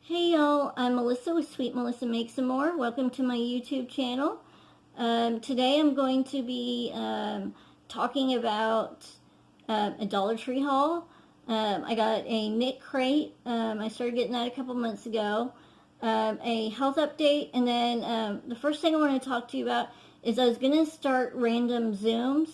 Hey y'all, I'm Melissa with Sweet Melissa Makes Some More. Welcome to my YouTube channel. Today I'm going to be talking about a Dollar Tree haul. I got a Knitcrate. I started getting that a couple months ago. A health update, and then the first thing I want to talk to you about is I was going to start random Zooms,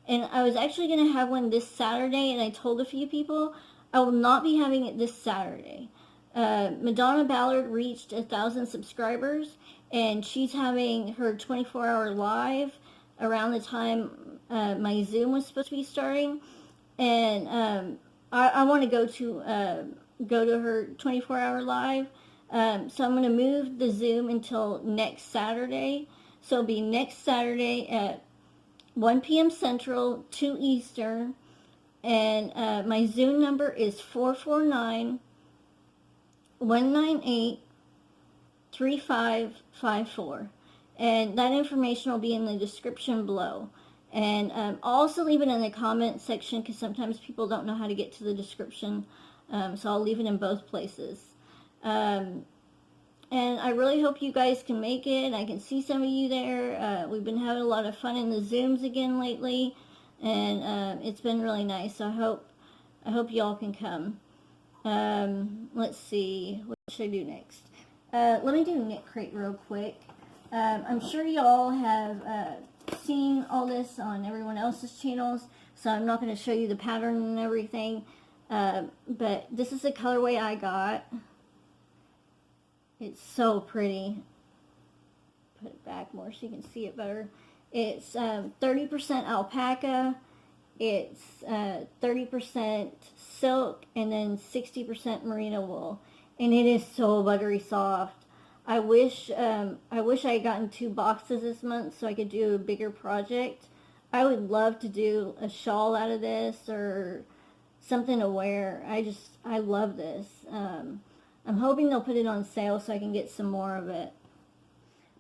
and I was actually going to have one this Saturday, and I told a few people I will not be having it this Saturday. Madonna Ballard reached 1,000 subscribers, and she's having her 24-hour live around the time my Zoom was supposed to be starting, and I want to go to her 24-hour live. So I'm going to move the Zoom until next Saturday. So it'll be next Saturday at 1 p.m. Central, 2 Eastern, and my Zoom number is 449 198 3554, and that information will be in the description below. And I'll also leave it in the comment section because sometimes people don't know how to get to the description, so I'll leave it in both places. And I really hope you guys can make it. I can see some of you there. We've been having a lot of fun in the Zooms again lately, and it's been really nice. So I hope y'all can come. Let's see, what should I do next? Let me do Knitcrate real quick. I'm sure y'all have seen all this on everyone else's channels, so I'm not going to show you the pattern and everything. But this is the colorway I got. It's so pretty. Put it back more so you can see it better. It's 30% alpaca. It's 30% silk and then 60% merino wool, and it is so buttery soft. I wish I had gotten 2 boxes this month so I could do a bigger project. I would love to do a shawl out of this or something to wear. I love this. I'm hoping they'll put it on sale so I can get some more of it.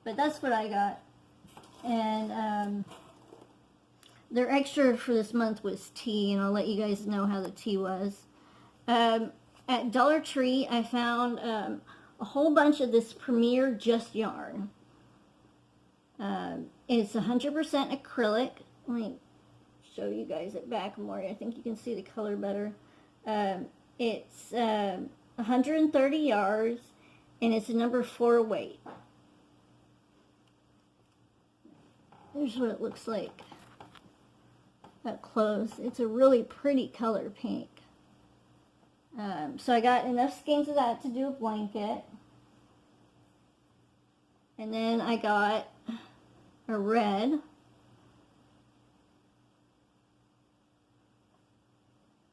But that's what I got, and their extra for this month was tea, and I'll let you guys know how the tea was. At Dollar Tree, I found a whole bunch of this Premier Just yarn. It's 100% acrylic. Let me show you guys it back more. I think you can see the color better. It's 130 yards, and it's a number 4 weight. Here's what it looks like up close. It's a really pretty color pink. So I got enough skeins of that to do a blanket. And then I got a red.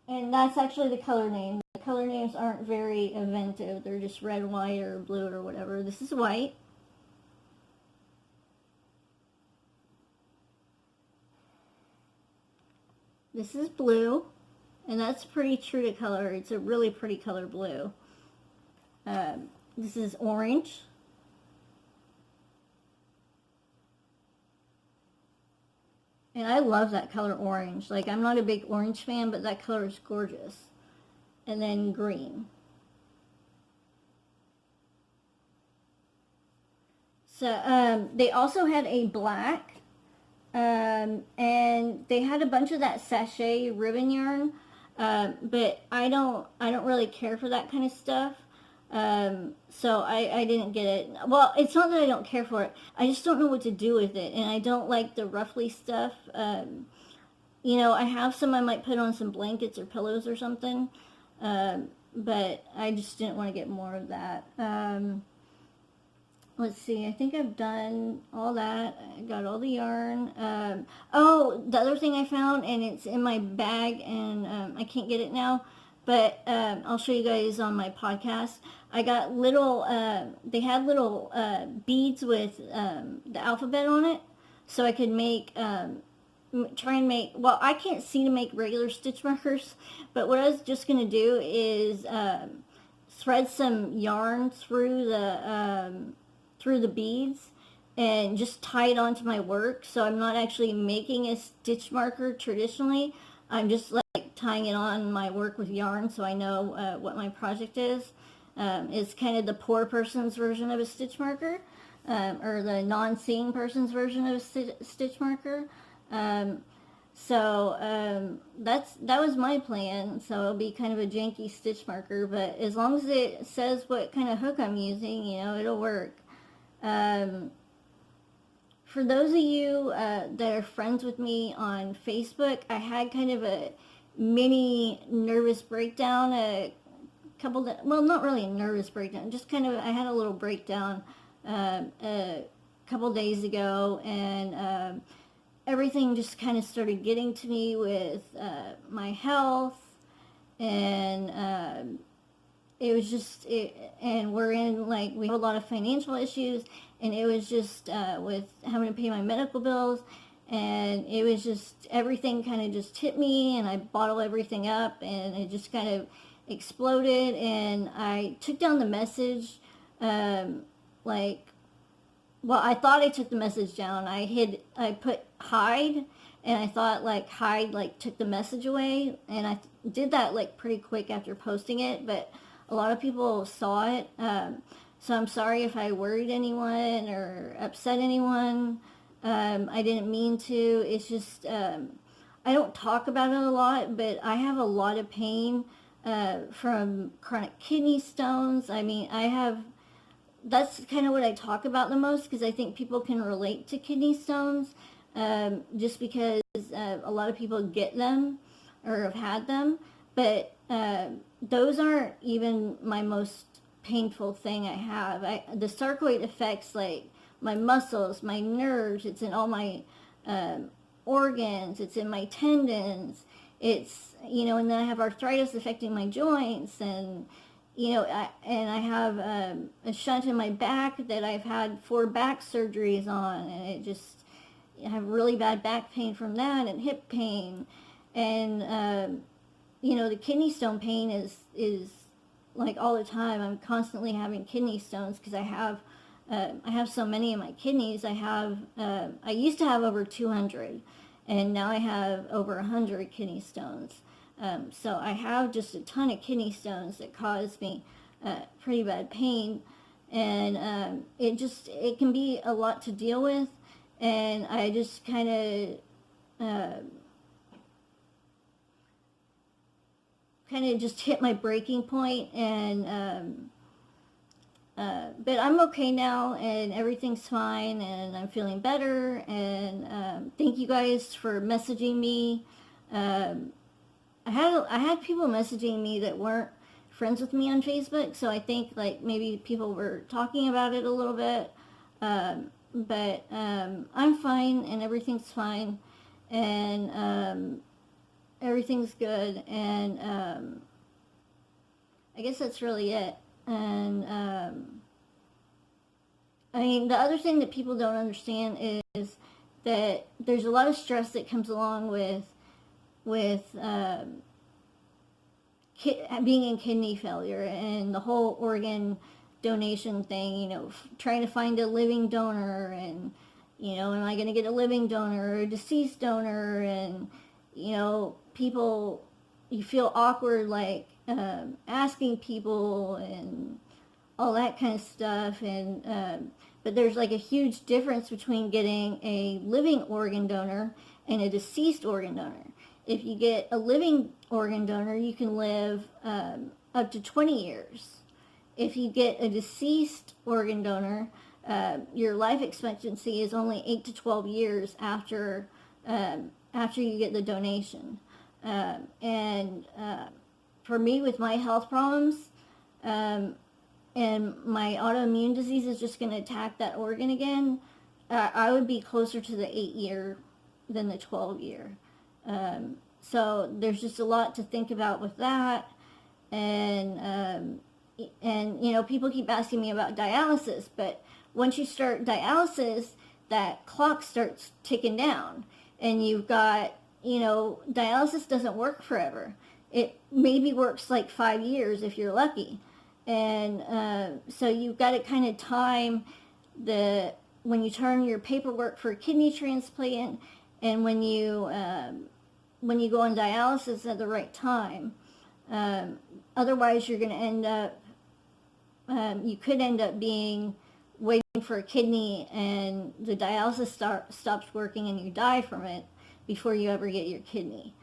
And that's actually the color name. The color names aren't very inventive. They're just red, white, or blue, or whatever. This is white. This is blue, and that's pretty true to color. It's a really pretty color blue. This is orange. And I love that color orange. Like, I'm not a big orange fan, but that color is gorgeous. And then green. So they also had a black. And they had a bunch of that sachet ribbon yarn, but I don't really care for that kind of stuff. So I didn't get it. Well, it's not that I don't care for it. I just don't know what to do with it, and I don't like the ruffly stuff. You know, I have some I might put on some blankets or pillows or something, but I just didn't want to get more of that. Let's see, I think I've done all that. I got all the yarn. Oh, the other thing I found, and it's in my bag, and I can't get it now, but I'll show you guys on my podcast. I got little, they had little beads with the alphabet on it, so I could make, try and make, well, I can't see to make regular stitch markers, but what I was just going to do is thread some yarn through the beads and just tie it onto my work, so I'm not actually making a stitch marker traditionally. I'm just like tying it on my work with yarn so I know what my project is. It's kind of the poor person's version of a stitch marker, or the non-seeing person's version of a stitch marker. Um, that was my plan. So it'll be kind of a janky stitch marker, but as long as it says what kind of hook I'm using, it'll work. Um, for those of you that are friends with me on Facebook, I had kind of a mini nervous breakdown well, not really a nervous breakdown, just kind of, I had a little breakdown a couple days ago, and everything just kind of started getting to me with my health, and it was just, and we have a lot of financial issues, and it was just with having to pay my medical bills, and it was just, everything kind of just hit me, and I bottled everything up, and it just kind of exploded, and I took down the message, like, well, I thought I took the message down. I put hide, and I thought like hide like took the message away, and I did that like pretty quick after posting it, but a lot of people saw it. So I'm sorry if I worried anyone or upset anyone. I didn't mean to. It's just, I don't talk about it a lot, but I have a lot of pain from chronic kidney stones. I mean, that's kind of what I talk about the most, because I think people can relate to kidney stones, just because a lot of people get them or have had them, but those aren't even my most painful thing I have. The sarcoid affects like my muscles, my nerves, it's in all my organs, it's in my tendons, it's, and then I have arthritis affecting my joints, and I have a shunt in my back that I've had 4 back surgeries on, and I have really bad back pain from that, and hip pain, and the kidney stone pain is like all the time. I'm constantly having kidney stones because I have so many in my kidneys. I used to have over 200, and now I have over 100 kidney stones. So I have just a ton of kidney stones that cause me pretty bad pain, and it can be a lot to deal with, and I just kind of just hit my breaking point, and but I'm okay now, and everything's fine, and I'm feeling better, and thank you guys for messaging me. I had people messaging me that weren't friends with me on Facebook, so I think like maybe people were talking about it a little bit, but I'm fine, and everything's fine, and everything's good, and I guess that's really it. And I mean, the other thing that people don't understand is that there's a lot of stress that comes along with being in kidney failure, and the whole organ donation thing, trying to find a living donor, and am I going to get a living donor or a deceased donor, and people, you feel awkward like asking people and all that kind of stuff, and but there's like a huge difference between getting a living organ donor and a deceased organ donor. If you get a living organ donor, you can live up to 20 years. If you get a deceased organ donor, your life expectancy is only 8 to 12 years after you get the donation. For me, with my health problems, and my autoimmune disease is just going to attack that organ again, I would be closer to the 8-year than the 12-year. So there's just a lot to think about with that, and people keep asking me about dialysis, but once you start dialysis, that clock starts ticking down, and you've got, dialysis doesn't work forever. It maybe works like 5 years if you're lucky, and so you've got to kind of time when you turn your paperwork for a kidney transplant, and when you go on dialysis at the right time. Otherwise, you're going to end up you could end up being waiting for a kidney and the dialysis stops working and you die from it before you ever get your kidney.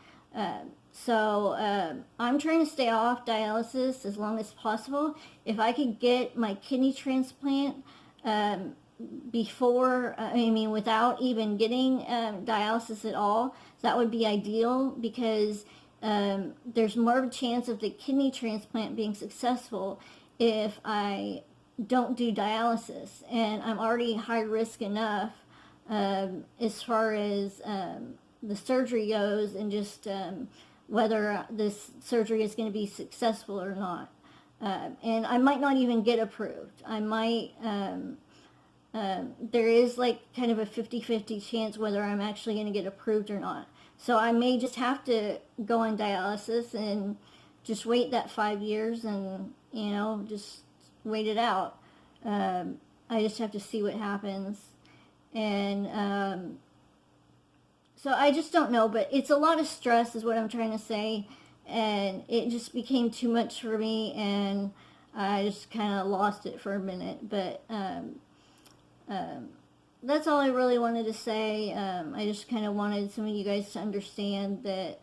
So I'm trying to stay off dialysis as long as possible. If I could get my kidney transplant before, I mean, without even getting dialysis at all, that would be ideal, because there's more of a chance of the kidney transplant being successful if I don't do dialysis. And I'm already high risk enough as far as the surgery goes, and just whether this surgery is going to be successful or not. And I might not even get approved. I might, there is like kind of a 50-50 chance whether I'm actually going to get approved or not. So I may just have to go on dialysis and just wait that 5 years and, you know, just wait it out. I just have to see what happens. And so I just don't know, but it's a lot of stress is what I'm trying to say. And it just became too much for me, and I just kind of lost it for a minute. But that's all I really wanted to say. I just kind of wanted some of you guys to understand that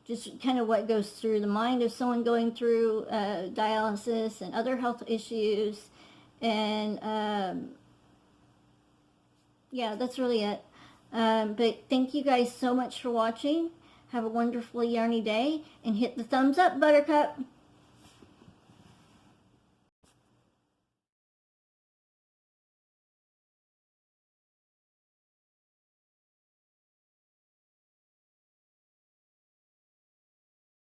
just kind of what goes through the mind of someone going through dialysis and other health issues. And yeah, that's really it. But thank you guys so much for watching. Have a wonderful yarny day, and hit the thumbs up, Buttercup.